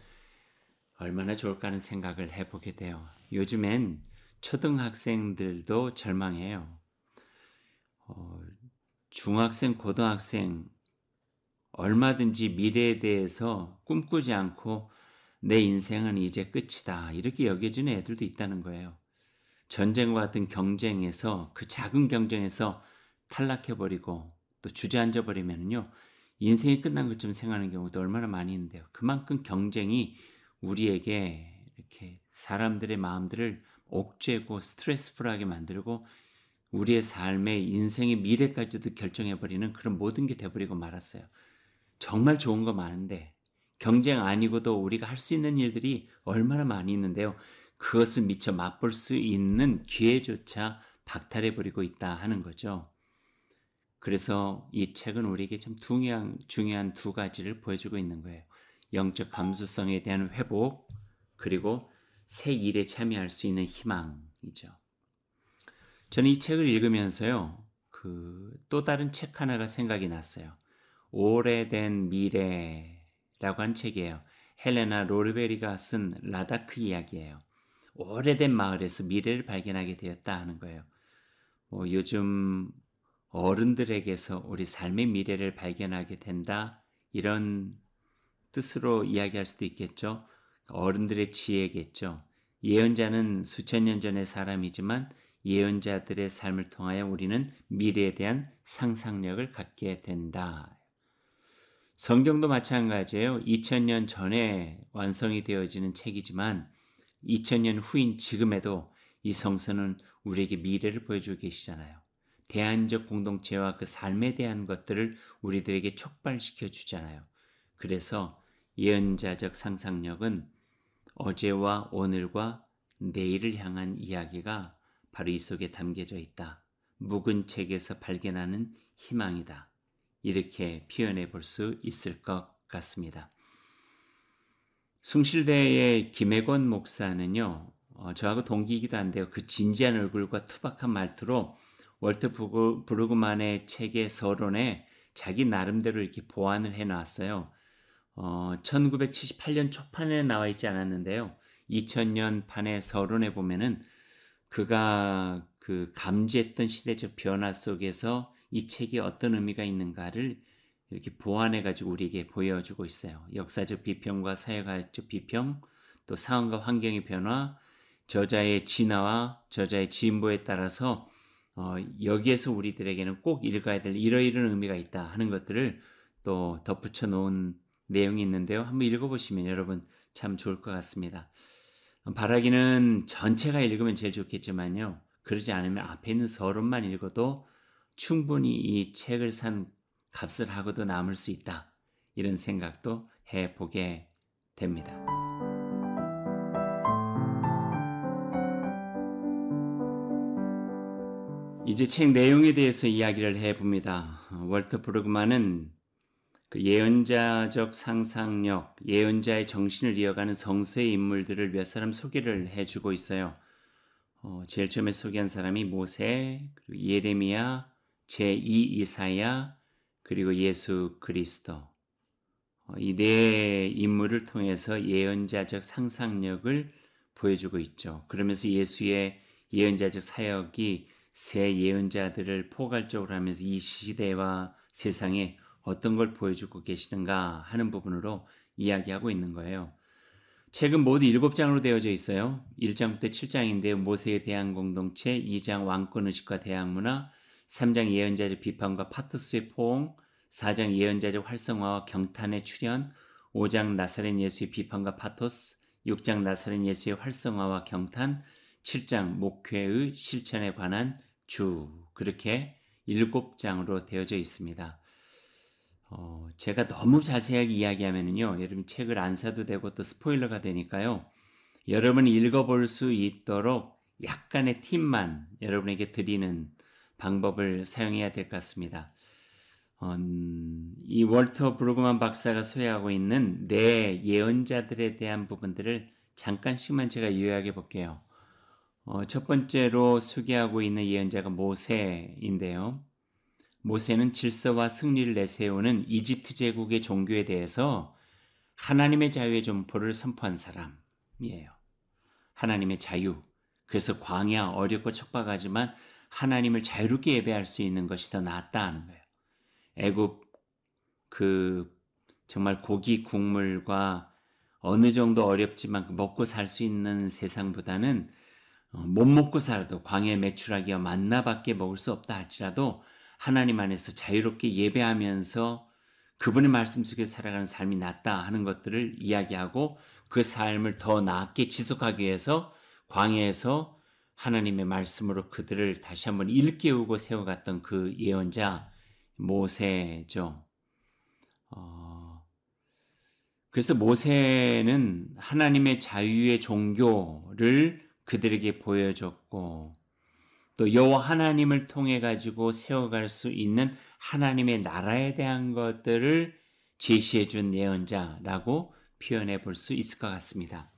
얼마나 좋을까 하는 생각을 해보게 돼요. 요즘엔 초등학생들도 절망해요. 중학생, 고등학생 얼마든지 미래에 대해서 꿈꾸지 않고 내 인생은 이제 끝이다 이렇게 여겨지는 애들도 있다는 거예요. 전쟁과 같은 경쟁에서 그 작은 경쟁에서 탈락해버리고 또 주저앉아버리면요 인생이 끝난 것처럼 생각하는 경우도 얼마나 많이 있는데요. 그만큼 경쟁이 우리에게 이렇게 사람들의 마음들을 옥죄고 스트레스풀하게 만들고 우리의 삶의 인생의 미래까지도 결정해버리는 그런 모든 게 돼버리고 말았어요. 정말 좋은 거 많은데 경쟁 아니고도 우리가 할 수 있는 일들이 얼마나 많이 있는데요. 그것을 미처 맛볼 수 있는 기회조차 박탈해버리고 있다 하는 거죠. 그래서 이 책은 우리에게 참 중요한 두 가지를 보여주고 있는 거예요. 영적 감수성에 대한 회복, 그리고 새 일에 참여할 수 있는 희망이죠. 저는 이 책을 읽으면서요, 또 다른 책 하나가 생각이 났어요. 오래된 미래라고 한 책이에요. 헬레나 롤베리가 쓴 라다크 이야기예요. 오래된 마을에서 미래를 발견하게 되었다 하는 거예요. 요즘 어른들에게서 우리 삶의 미래를 발견하게 된다 이런 뜻으로 이야기할 수도 있겠죠. 어른들의 지혜겠죠. 예언자는 수천 년 전의 사람이지만 예언자들의 삶을 통하여 우리는 미래에 대한 상상력을 갖게 된다. 성경도 마찬가지예요. 2000년 전에 완성이 되어지는 책이지만 2000년 후인 지금에도 이 성서는 우리에게 미래를 보여주고 계시잖아요. 대안적 공동체와 그 삶에 대한 것들을 우리들에게 촉발시켜 주잖아요. 그래서 예언자적 상상력은 어제와 오늘과 내일을 향한 이야기가 바로 이 속에 담겨져 있다. 묵은 책에서 발견하는 희망이다. 이렇게 표현해 볼 수 있을 것 같습니다. 숭실대의 김혜권 목사는요, 저하고 동기이기도 한데요. 그 진지한 얼굴과 투박한 말투로 월트 브루그만의 책의 서론에 자기 나름대로 이렇게 보완을 해놨어요. 1978년 초판에 나와 있지 않았는데요. 2000년 판의 서론에 보면은 그가 그 감지했던 시대적 변화 속에서 이 책이 어떤 의미가 있는가를 이렇게 보완해 가지고 우리에게 보여주고 있어요. 역사적 비평과 사회과학적 비평, 또 상황과 환경의 변화, 저자의 진화와 저자의 진보에 따라서 여기에서 우리들에게는 꼭 읽어야 될 이러이러한 의미가 있다 하는 것들을 또 덧붙여 놓은 내용이 있는데요. 한번 읽어보시면 여러분 참 좋을 것 같습니다. 바라기는 전체가 읽으면 제일 좋겠지만요. 그러지 않으면 앞에 있는 서론만 읽어도 충분히 이 책을 산 값을 하고도 남을 수 있다. 이런 생각도 해보게 됩니다. 이제 책 내용에 대해서 이야기를 해봅니다. 월터 브루그만은 그 예언자적 상상력, 예언자의 정신을 이어가는 성서의 인물들을 몇 사람 소개를 해주고 있어요. 제일 처음에 소개한 사람이 모세, 그리고 예레미야, 제2 이사야, 그리고 예수 그리스도. 이 네 인물을 통해서 예언자적 상상력을 보여주고 있죠. 그러면서 예수의 예언자적 사역이 새 예언자들을 포괄적으로 하면서 이 시대와 세상에 어떤 걸 보여주고 계시는가 하는 부분으로 이야기하고 있는 거예요. 책은 모두 7장으로 되어져 있어요. 1장부터 7장인데요. 모세에 대한 공동체, 2장 왕권의식과 대항문화, 3장 예언자적 비판과 파토스의 포옹, 4장 예언자적 활성화와 경탄의 출현, 5장 나사렛 예수의 비판과 파토스, 6장 나사렛 예수의 활성화와 경탄, 7장 목회의 실천에 관한 주, 그렇게 7장으로 되어져 있습니다. 제가 너무 자세하게 이야기하면요, 여러분 책을 안 사도 되고 또 스포일러가 되니까요. 여러분이 읽어볼 수 있도록 약간의 팁만 여러분에게 드리는 방법을 사용해야 될 것 같습니다. 이 월터 브루그만 박사가 소개하고 있는 네 예언자들에 대한 부분들을 잠깐씩만 제가 요약해 볼게요. 첫 번째로 소개하고 있는 예언자가 모세인데요. 모세는 질서와 승리를 내세우는 이집트 제국의 종교에 대해서 하나님의 자유의 점포를 선포한 사람이에요. 하나님의 자유. 그래서 광야 어렵고 척박하지만 하나님을 자유롭게 예배할 수 있는 것이 더 낫다 하는 거예요. 애굽 정말 고기 국물과 어느 정도 어렵지만 먹고 살 수 있는 세상보다는 못 먹고 살아도 광야에 매출하기와 만나밖에 먹을 수 없다 할지라도 하나님 안에서 자유롭게 예배하면서 그분의 말씀 속에 살아가는 삶이 낫다 하는 것들을 이야기하고 그 삶을 더 나았게 지속하기 위해서 광야에서 하나님의 말씀으로 그들을 다시 한번 일깨우고 세워갔던 그 예언자 모세죠. 그래서 모세는 하나님의 자유의 종교를 그들에게 보여줬고 또 여호와 하나님을 통해 가지고 세워갈 수 있는 하나님의 나라에 대한 것들을 제시해 준 예언자라고 표현해 볼 수 있을 것 같습니다.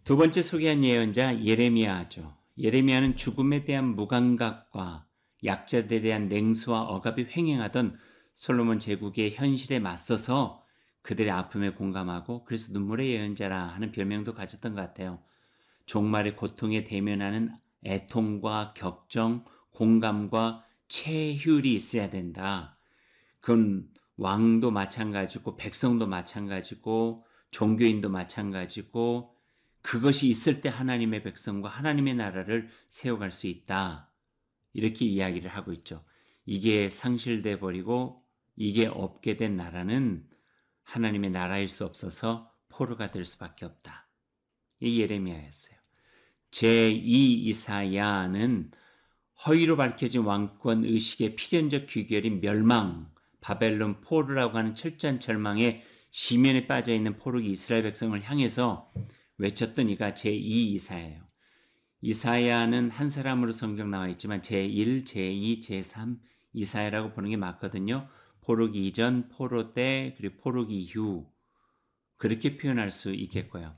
두 번째 소개한 예언자 예레미야죠. 예레미야는 죽음에 대한 무감각과 약자들에 대한 냉소와 억압이 횡행하던 솔로몬 제국의 현실에 맞서서 그들의 아픔에 공감하고 그래서 눈물의 예언자라 하는 별명도 가졌던 것 같아요. 종말의 고통에 대면하는 애통과 격정, 공감과 체휼이 있어야 된다. 그건 왕도 마찬가지고 백성도 마찬가지고 종교인도 마찬가지고 그것이 있을 때 하나님의 백성과 하나님의 나라를 세워갈 수 있다. 이렇게 이야기를 하고 있죠. 이게 상실돼 버리고 이게 없게 된 나라는 하나님의 나라일 수 없어서 포로가 될 수밖에 없다. 이 예레미야였어요. 제2 이사야는 허위로 밝혀진 왕권 의식의 필연적 귀결인 멸망, 바벨론 포로라고 하는 철저한 절망에 시면에 빠져있는 포로기 이스라엘 백성을 향해서 외쳤던 이가 제2 이사야예요. 이사야는 한 사람으로 성경 나와 있지만 제1, 제2, 제3 이사야라고 보는 게 맞거든요. 포로기 이전, 포로 때, 그리고 포로기 이후 그렇게 표현할 수 있겠고요.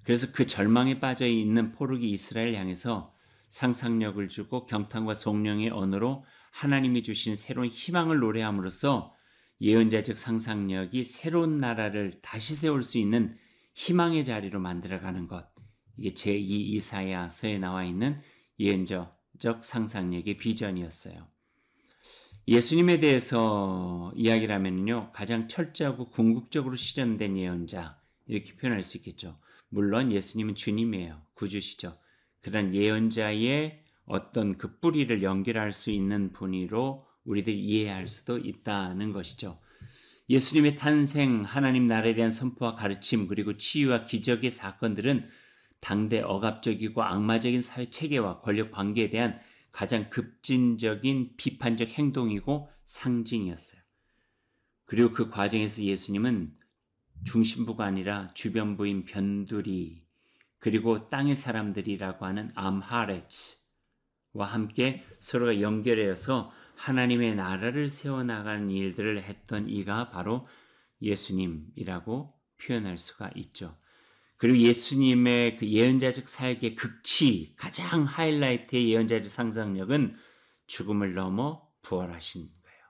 그래서 그 절망에 빠져 있는 포로기 이스라엘 향해서 상상력을 주고 경탄과 성령의 언어로 하나님이 주신 새로운 희망을 노래함으로써 예언자적 상상력이 새로운 나라를 다시 세울 수 있는 희망의 자리로 만들어가는 것. 이게 제2 이사야서에 나와 있는 예언적 상상력의 비전이었어요. 예수님에 대해서 이야기를 하면요, 가장 철저하고 궁극적으로 실현된 예언자 이렇게 표현할 수 있겠죠. 물론 예수님은 주님이에요. 구주시죠. 그런 예언자의 어떤 그 뿌리를 연결할 수 있는 분으로 우리들이 이해할 수도 있다는 것이죠. 예수님의 탄생, 하나님 나라에 대한 선포와 가르침, 그리고 치유와 기적의 사건들은 당대 억압적이고 악마적인 사회 체계와 권력 관계에 대한 가장 급진적인 비판적 행동이고 상징이었어요. 그리고 그 과정에서 예수님은 중심부가 아니라 주변부인 변두리, 그리고 땅의 사람들이라고 하는 암하레츠와 함께 서로가 연결해서 하나님의 나라를 세워나가는 일들을 했던 이가 바로 예수님이라고 표현할 수가 있죠. 그리고 예수님의 그 예언자적 사역의 극치, 가장 하이라이트의 예언자적 상상력은 죽음을 넘어 부활하신 거예요.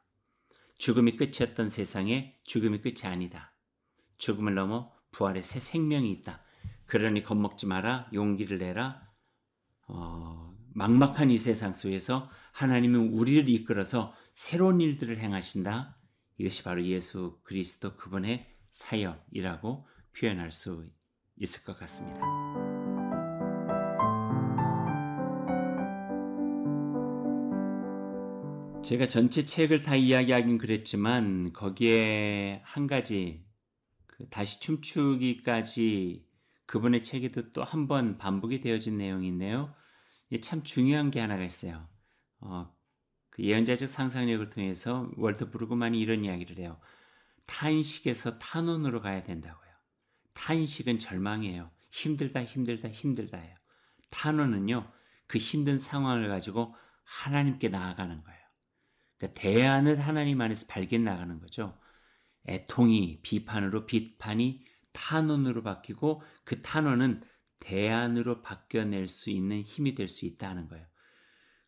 죽음이 끝이었던 세상에 죽음이 끝이 아니다. 죽음을 넘어 부활의 새 생명이 있다. 그러니 겁먹지 마라, 용기를 내라. 막막한 이 세상 속에서 하나님은 우리를 이끌어서 새로운 일들을 행하신다. 이것이 바로 예수 그리스도 그분의 사역이라고 표현할 수 있을 것 같습니다. 제가 전체 책을 다 이야기하긴 그랬지만 거기에 한 가지 다시 춤추기까지 그분의 책에도 또 한 번 반복이 되어진 내용이 있네요. 이게 참 중요한 게 하나가 있어요. 그 예언자적 상상력을 통해서 월터 브루그만이 이런 이야기를 해요. 타인식에서 타논으로 가야 된다고요. 타인식은 절망이에요. 힘들다 힘들다예요. 타논은요, 그 힘든 상황을 가지고 하나님께 나아가는 거예요. 그러니까 대안을 하나님 안에서 발견 나가는 거죠. 애통이 비판으로, 비판이 탄원으로 바뀌고 그 탄원은 대안으로 바뀌어낼 수 있는 힘이 될 수 있다는 거예요.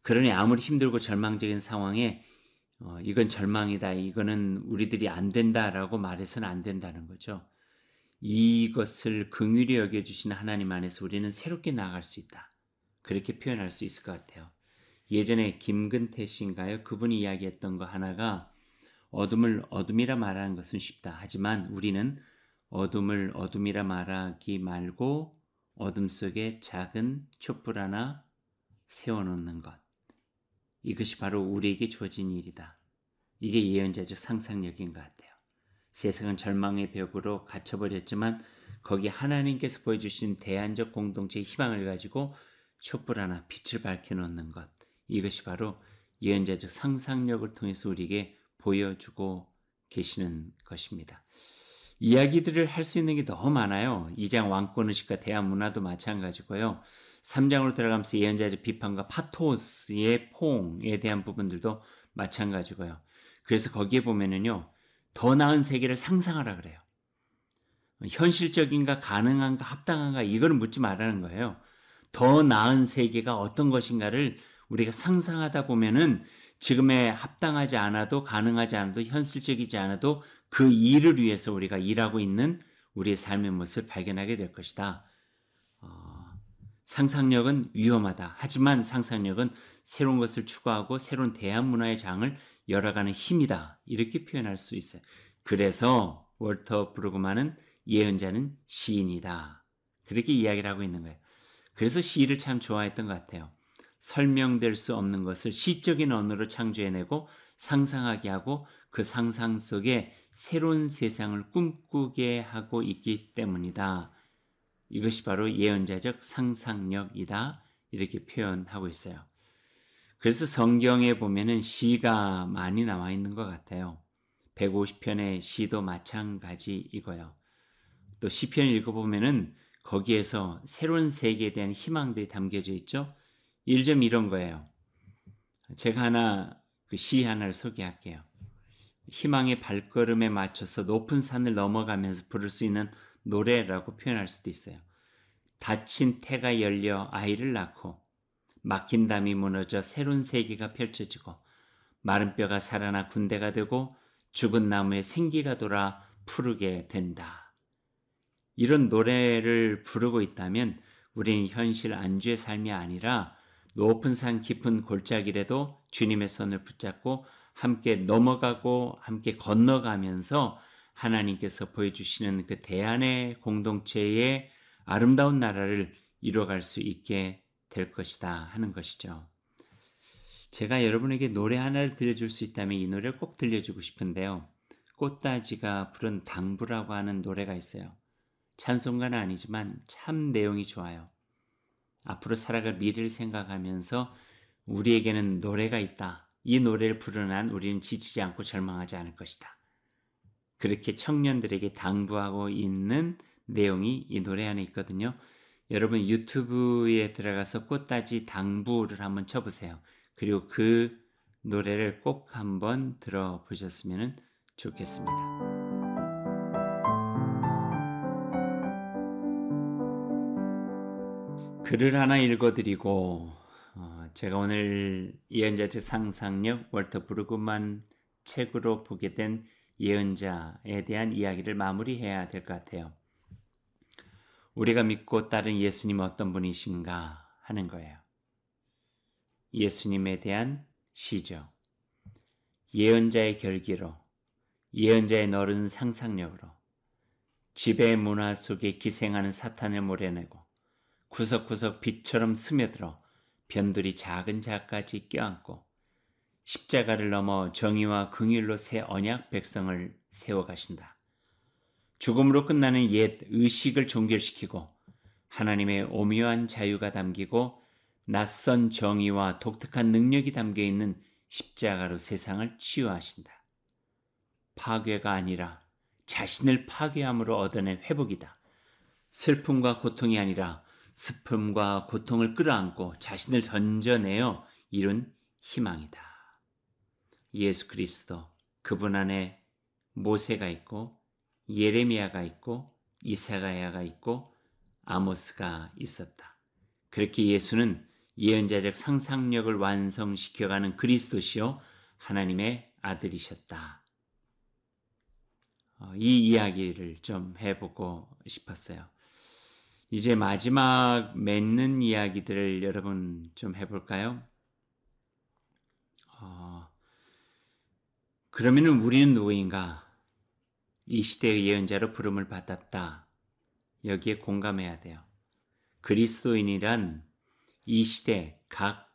그러니 아무리 힘들고 절망적인 상황에 이건 절망이다, 이거는 우리들이 안 된다라고 말해서는 안 된다는 거죠. 이것을 긍휼히 여겨주시는 하나님 안에서 우리는 새롭게 나아갈 수 있다. 그렇게 표현할 수 있을 것 같아요. 예전에 김근태 씨인가요? 그분이 이야기했던 거 하나가 어둠을 어둠이라 말하는 것은 쉽다. 하지만 우리는 어둠을 어둠이라 말하기 말고 어둠 속에 작은 촛불 하나 세워놓는 것. 이것이 바로 우리에게 주어진 일이다. 이게 예언자적 상상력인 것 같아요. 세상은 절망의 벽으로 갇혀버렸지만 거기 하나님께서 보여주신 대안적 공동체의 희망을 가지고 촛불 하나 빛을 밝혀놓는 것. 이것이 바로 예언자적 상상력을 통해서 우리에게 보여주고 계시는 것입니다. 이야기들을 할 수 있는 게 너무 많아요. 2장 왕권의식과 대한문화도 마찬가지고요. 3장으로 들어가면서 예언자적 비판과 파토스의 포옹에 대한 부분들도 마찬가지고요. 그래서 거기에 보면은요, 더 나은 세계를 상상하라 그래요. 현실적인가, 가능한가, 합당한가, 이걸 묻지 말라는 거예요. 더 나은 세계가 어떤 것인가를 우리가 상상하다 보면은 지금에 합당하지 않아도, 가능하지 않아도, 현실적이지 않아도 그 일을 위해서 우리가 일하고 있는 우리의 삶의 모습을 발견하게 될 것이다. 상상력은 위험하다. 하지만 상상력은 새로운 것을 추구하고 새로운 대한 문화의 장을 열어가는 힘이다. 이렇게 표현할 수 있어요. 그래서 월터 브루그만은 예언자는 시인이다. 그렇게 이야기를 하고 있는 거예요. 그래서 시를 참 좋아했던 것 같아요. 설명될 수 없는 것을 시적인 언어로 창조해내고 상상하게 하고 그 상상 속에 새로운 세상을 꿈꾸게 하고 있기 때문이다. 이것이 바로 예언자적 상상력이다. 이렇게 표현하고 있어요. 그래서 성경에 보면은 시가 많이 나와 있는 것 같아요. 150편의 시도 마찬가지이고요. 또 시편 읽어보면은 거기에서 새로운 세계에 대한 희망들이 담겨져 있죠. 1점 이런 거예요. 제가 그 시 하나를 소개할게요. 희망의 발걸음에 맞춰서 높은 산을 넘어가면서 부를 수 있는 노래라고 표현할 수도 있어요. 닫힌 태가 열려 아이를 낳고 막힌 담이 무너져 새로운 세계가 펼쳐지고 마른 뼈가 살아나 군대가 되고 죽은 나무에 생기가 돌아 푸르게 된다. 이런 노래를 부르고 있다면 우리는 현실 안주의 삶이 아니라 높은 산 깊은 골짜기라도 주님의 손을 붙잡고 함께 넘어가고 함께 건너가면서 하나님께서 보여주시는 그 대안의 공동체의 아름다운 나라를 이루어갈 수 있게 될 것이다 하는 것이죠. 제가 여러분에게 노래 하나를 들려줄 수 있다면 이 노래를 꼭 들려주고 싶은데요. 꽃다지가 부른 당부라고 하는 노래가 있어요. 찬송가는 아니지만 참 내용이 좋아요. 앞으로 살아갈 미래를 생각하면서 우리에게는 노래가 있다. 이 노래를 부르는 한 우리는 지치지 않고 절망하지 않을 것이다. 그렇게 청년들에게 당부하고 있는 내용이 이 노래 안에 있거든요. 여러분 유튜브에 들어가서 꽃다지 당부를 한번 쳐보세요. 그리고 그 노래를 꼭 한번 들어보셨으면 좋겠습니다. 글을 하나 읽어드리고 제가 오늘 예언자적 상상력 월터 브루그만 책으로 보게 된 예언자에 대한 이야기를 마무리해야 될 것 같아요. 우리가 믿고 따른 예수님은 어떤 분이신가 하는 거예요. 예수님에 대한 시죠. 예언자의 결기로, 예언자의 너른 상상력으로 지배 문화 속에 기생하는 사탄을 몰아내고 구석구석 빛처럼 스며들어 변두리 작은 자까지 껴안고 십자가를 넘어 정의와 긍휼로 새 언약 백성을 세워가신다. 죽음으로 끝나는 옛 의식을 종결시키고 하나님의 오묘한 자유가 담기고 낯선 정의와 독특한 능력이 담겨있는 십자가로 세상을 치유하신다. 파괴가 아니라 자신을 파괴함으로 얻어낸 회복이다. 슬픔과 고통이 아니라 슬픔과 고통을 끌어안고 자신을 던져내어 이룬 희망이다. 예수 그리스도, 그분 안에 모세가 있고 예레미야가 있고 이사야가 있고 아모스가 있었다. 그렇게 예수는 예언자적 상상력을 완성시켜가는 그리스도시요 하나님의 아들이셨다. 이 이야기를 좀 해보고 싶었어요. 이제 마지막 맺는 이야기들을 여러분 좀 해볼까요? 그러면 우리는 누구인가? 이 시대의 예언자로 부름을 받았다. 여기에 공감해야 돼요. 그리스도인이란 이 시대 각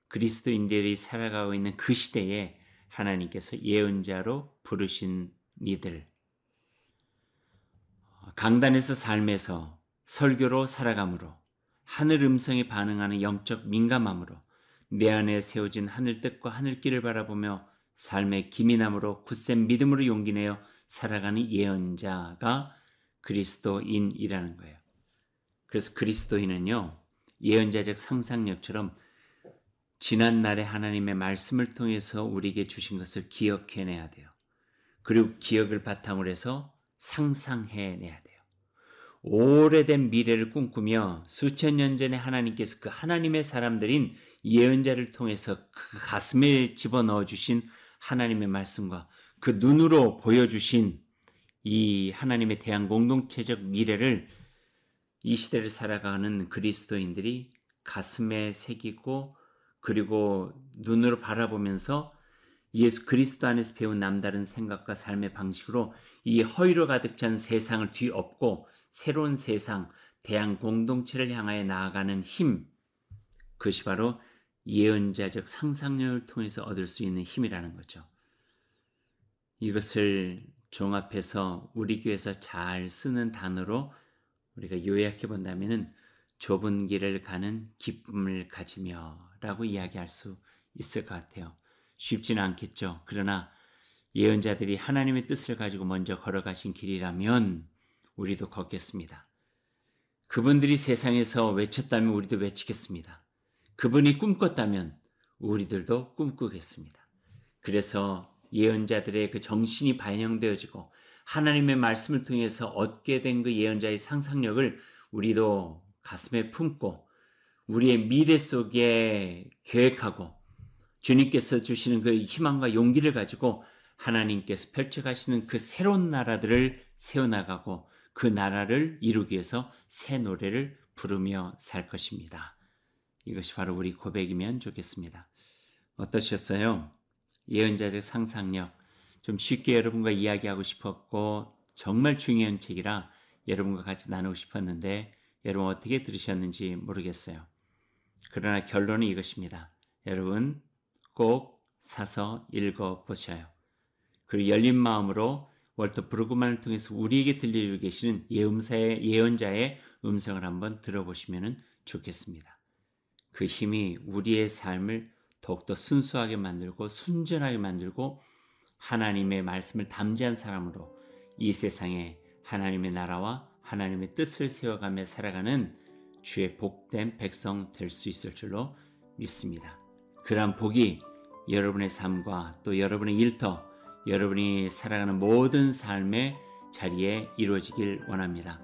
그리스도인들이 살아가고 있는 그 시대에 하나님께서 예언자로 부르신 이들. 강단에서 삶에서 설교로 살아감으로 하늘 음성에 반응하는 영적 민감함으로 내 안에 세워진 하늘 뜻과 하늘길을 바라보며 삶의 기민함으로 굳센 믿음으로 용기내어 살아가는 예언자가 그리스도인이라는 거예요. 그래서 그리스도인은요, 예언자적 상상력처럼 지난날에 하나님의 말씀을 통해서 우리에게 주신 것을 기억해내야 돼요. 그리고 기억을 바탕으로 해서 상상해내야 돼요. 오래된 미래를 꿈꾸며 수천 년 전에 하나님께서 그 하나님의 사람들인 예언자를 통해서 그 가슴에 집어넣어 주신 하나님의 말씀과 그 눈으로 보여주신 이 하나님의 대한 공동체적 미래를 이 시대를 살아가는 그리스도인들이 가슴에 새기고 그리고 눈으로 바라보면서 예수 그리스도 안에서 배운 남다른 생각과 삶의 방식으로 이 허위로 가득 찬 세상을 뒤엎고 새로운 세상, 대한 공동체를 향하여 나아가는 힘, 그것이 바로 예언자적 상상력을 통해서 얻을 수 있는 힘이라는 거죠. 이것을 종합해서 우리 교회에서 잘 쓰는 단어로 우리가 요약해 본다면 좁은 길을 가는 기쁨을 가지며 라고 이야기할 수 있을 것 같아요. 쉽지는 않겠죠. 그러나 예언자들이 하나님의 뜻을 가지고 먼저 걸어가신 길이라면 우리도 걷겠습니다. 그분들이 세상에서 외쳤다면 우리도 외치겠습니다. 그분이 꿈꿨다면 우리들도 꿈꾸겠습니다. 그래서 예언자들의 그 정신이 반영되어지고 하나님의 말씀을 통해서 얻게 된 그 예언자의 상상력을 우리도 가슴에 품고 우리의 미래 속에 계획하고 주님께서 주시는 그 희망과 용기를 가지고 하나님께서 펼쳐가시는 그 새로운 나라들을 세워나가고 그 나라를 이루기 위해서 새 노래를 부르며 살 것입니다. 이것이 바로 우리 고백이면 좋겠습니다. 어떠셨어요? 예언자적 상상력. 좀 쉽게 여러분과 이야기하고 싶었고 정말 중요한 책이라 여러분과 같이 나누고 싶었는데 여러분 어떻게 들으셨는지 모르겠어요. 그러나 결론은 이것입니다. 여러분 꼭 사서 읽어보셔요. 그리고 열린 마음으로 월터 브루그만을 통해서 우리에게 들려주고 계시는 예언자의 음성을 한번 들어보시면 좋겠습니다. 그 힘이 우리의 삶을 더욱더 순수하게 만들고 순전하게 만들고 하나님의 말씀을 담대한 사람으로 이 세상에 하나님의 나라와 하나님의 뜻을 세워가며 살아가는 주의 복된 백성 될 수 있을 줄로 믿습니다. 그러한 복이 여러분의 삶과 또 여러분의 일터, 여러분이 살아가는 모든 삶의 자리에 이루어지길 원합니다.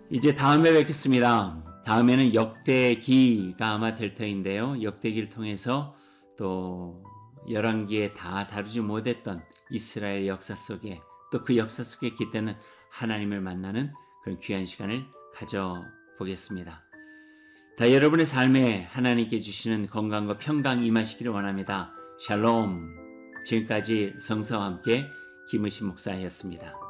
이제 다음에 뵙겠습니다. 다음에는 역대기가 아마 될 터인데요. 역대기를 통해서 또 열왕기에 다 다루지 못했던 이스라엘 역사 속에 또 그 역사 속에 기대는 하나님을 만나는 그런 귀한 시간을 가져보겠습니다. 다 여러분의 삶에 하나님께 주시는 건강과 평강 임하시기를 원합니다. 샬롬. 지금까지 성서와 함께 김의신 목사였습니다.